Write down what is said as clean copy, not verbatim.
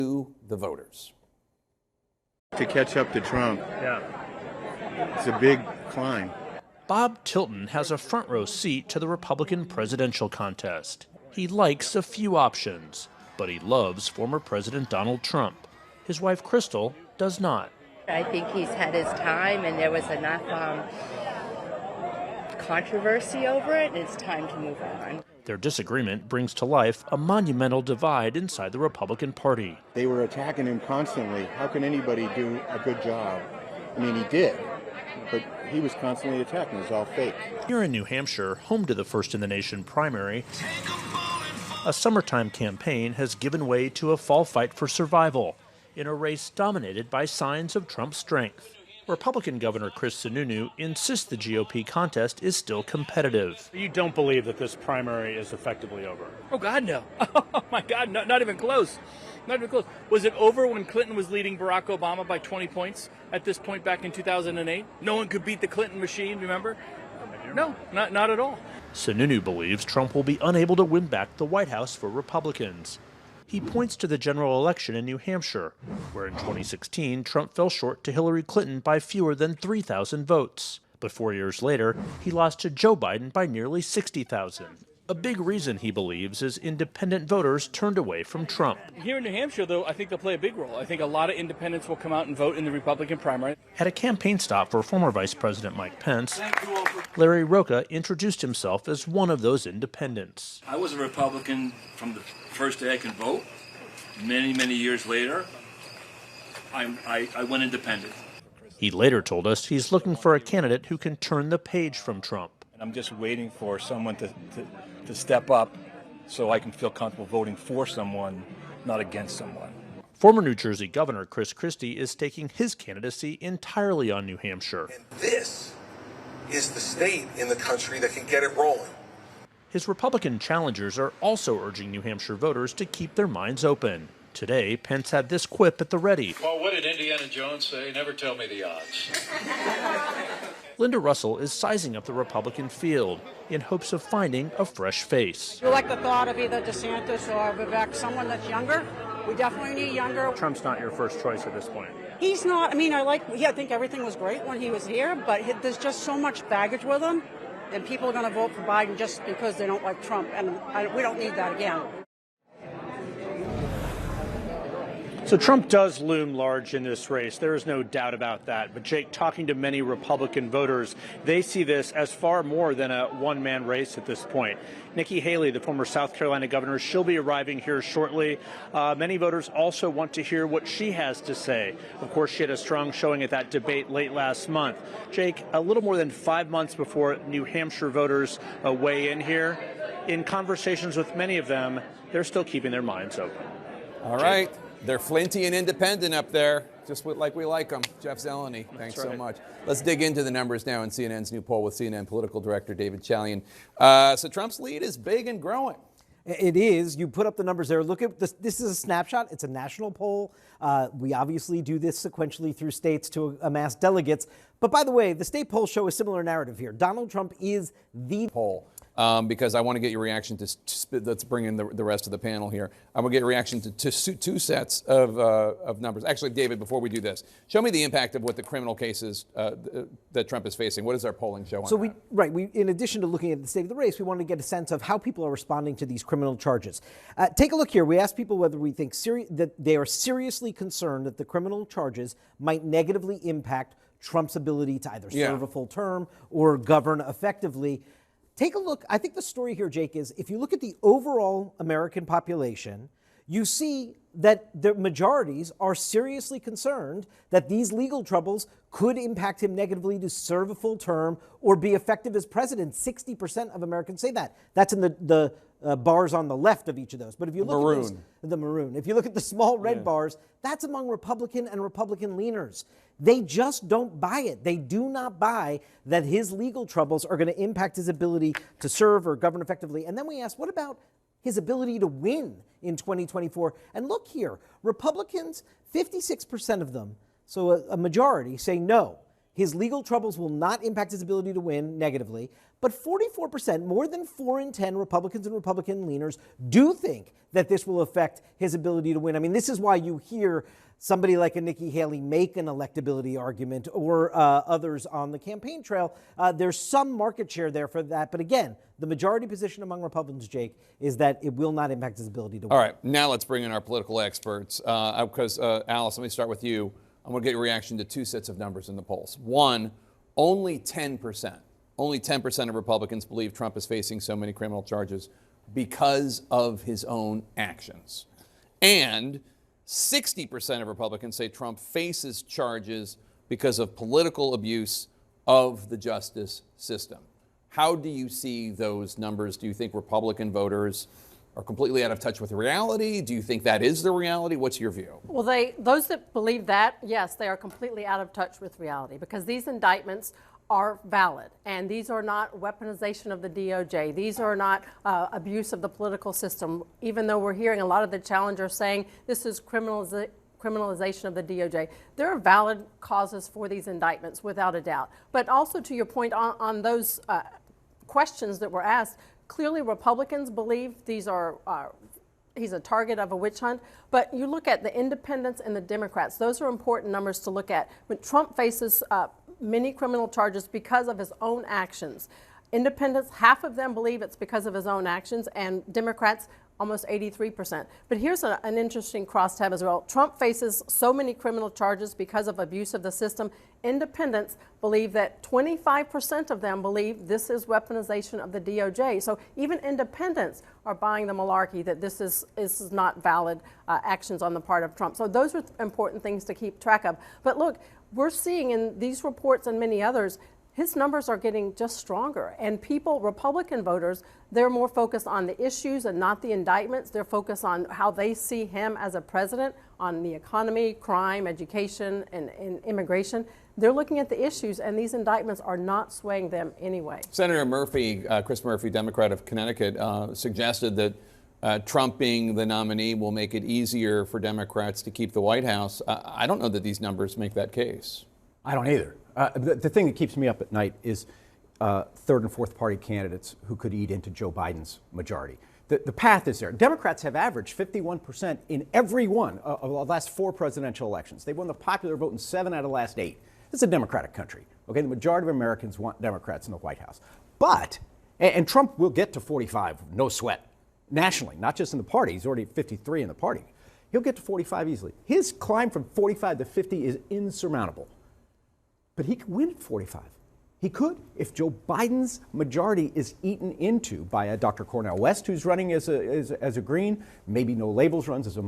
to the voters. To catch up to Trump, Yeah. It's a big climb. Bob Tilton has a front row seat to the Republican presidential contest. He likes a few options, but he loves former President Donald Trump. His wife, Crystal, does not. I think he's had his time, and there was enough controversy over it, and it's time to move on. Their disagreement brings to life a monumental divide inside the Republican Party. They were attacking him constantly. How can anybody do a good job? I mean, he did, but he was constantly attacked, and it was all fake. Here in New Hampshire, home to the first-in-the-nation primary, a summertime campaign has given way to a fall fight for survival in a race dominated by signs of Trump's strength. Republican Governor Chris Sununu insists the GOP contest is still competitive. You don't believe that this primary is effectively over? Oh, God, no. Oh, my God, not even close. Not even close. Was it over when Clinton was leading Barack Obama by 20 points at this point back in 2008? No one could beat the Clinton machine, remember? No, not at all. Sununu believes Trump will be unable to win back the White House for Republicans. He points to the general election in New Hampshire, where in 2016 Trump fell short to Hillary Clinton by fewer than 3,000 votes. But 4 years later, he lost to Joe Biden by nearly 60,000. A big reason, he believes, is independent voters turned away from Trump. Here in New Hampshire, though, I think they'll play a big role. I think a lot of independents will come out and vote in the Republican primary. At a campaign stop for former Vice President Mike Pence, Larry Rocha introduced himself as one of those independents. I was a Republican from the first day I can vote. Many years later, I went independent. He later told us he's looking for a candidate who can turn the page from Trump. I'm just waiting for someone to step up so I can feel comfortable voting for someone, not against someone. Former New Jersey Governor Chris Christie is staking his candidacy entirely on New Hampshire. And this is the state in the country that can get it rolling. His Republican challengers are also urging New Hampshire voters to keep their minds open. Today, Pence had this quip at the ready. Well, what did Indiana Jones say? Never tell me the odds. Linda Russell is sizing up the Republican field in hopes of finding a fresh face. You like the thought of either DeSantis or Vivek, someone that's younger? We definitely need younger. Trump's not your first choice at this point. He's not. I mean, I think everything was great when he was here, but there's just so much baggage with him, and people are going to vote for Biden just because they don't like Trump, and we don't need that again. So Trump does loom large in this race. There is no doubt about that. But Jake, talking to many Republican voters, they see this as far more than a one-man race at this point. Nikki Haley, the former South Carolina governor, she'll be arriving here shortly. Many voters also want to hear what she has to say. Of course, she had a strong showing at that debate late last month. Jake, a little more than 5 months before New Hampshire voters weigh in here, in conversations with many of them, they're still keeping their minds open. All right. They're flinty and independent up there, just like we like them. Jeff Zeleny, thanks so much. Let's dig into the numbers now in CNN's new poll with CNN political director David Chalian. So Trump's lead is big and growing. It is. You put up the numbers there. Look at this. This is a snapshot. It's a national poll. We obviously do this sequentially through states to amass delegates. But by the way, the state polls show a similar narrative here. Donald Trump is the poll. Because I want to get your reaction to let's bring in the rest of the panel here. I want to get your reaction to two sets of numbers. Actually, David, before we do this, show me the impact of what the criminal cases that Trump is facing. What does our polling show on So that? we in addition to looking at the state of the race, we want to get a sense of how people are responding to these criminal charges. Take a look here. We asked people whether we think that they are seriously concerned that the criminal charges might negatively impact Trump's ability to either serve a full term or govern effectively. Take a look. I think the story here, Jake, is if you look at the overall American population, you see that the majorities are seriously concerned that these legal troubles could impact him negatively to serve a full term or be effective as president. 60% of Americans say that. That's in the bars on the left of each of those. But if you look at the maroon, if you look at the small red bars, that's among Republican and Republican leaners. They just don't buy it. They do not buy that his legal troubles are going to impact his ability to serve or govern effectively. And then we asked, what about his ability to win in 2024? And look here, Republicans, 56% of them, so a majority, say no. His legal troubles will not impact his ability to win negatively, but 44%, more than 4 in 10 Republicans and Republican leaners, do think that this will affect his ability to win. I mean, this is why you hear somebody like a Nikki Haley make an electability argument, or others on the campaign trail. There's some market share there for that. But again, the majority position among Republicans, Jake, is that it will not impact his ability to win. All right, now let's bring in our political experts. Because, Alice, let me start with you. I'm going to get your reaction to 2 sets of numbers in the polls. One, only 10% of Republicans believe Trump is facing so many criminal charges because of his own actions. And 60% of Republicans say Trump faces charges because of political abuse of the justice system. How do you see those numbers? Do you think Republican voters are completely out of touch with reality? Do you think that is the reality? What's your view? Well, those that believe that, yes, they are completely out of touch with reality, because these indictments are valid, and these are not weaponization of the DOJ. These are not abuse of the political system, even though we're hearing a lot of the challengers saying this is criminalization of the DOJ. There are valid causes for these indictments, without a doubt. But also, to your point on those questions that were asked, clearly Republicans believe these are he's a target of a witch hunt. But you look at the independents and the Democrats. Those are important numbers to look at. When Trump faces many criminal charges because of his own actions. Independents, half of them believe it's because of his own actions, and Democrats, almost 83%. But here's an interesting crosstab as well. Trump faces so many criminal charges because of abuse of the system. Independents believe that 25% of them believe this is weaponization of the DOJ. So even independents are buying the malarkey that this is not valid actions on the part of Trump. So those are important things to keep track of. But look, we're seeing in these reports and many others, his numbers are getting just stronger. And people, Republican voters, they're more focused on the issues and not the indictments. They're focused on how they see him as a president, on the economy, crime, education, and immigration. They're looking at the issues, and these indictments are not swaying them anyway. Senator Murphy, Chris Murphy, Democrat of Connecticut, suggested that Trump being the nominee will make it easier for Democrats to keep the White House. I don't know that these numbers make that case. I don't either. The thing that keeps me up at night is third and fourth party candidates who could eat into Joe Biden's majority. The path is there. Democrats have averaged 51% in every one of the last 4 presidential elections. They've won the popular vote in 7 out of the last 8. This is a Democratic country. Okay, the majority of Americans want Democrats in the White House. But, and Trump will get to 45, no sweat, nationally, not just in the party. He's already at 53 in the party. He'll get to 45 easily. His climb from 45 to 50 is insurmountable. But he could win at 45. He could if Joe Biden's majority is eaten into by a Dr. Cornel West, who's running as a Green, maybe No Labels runs as a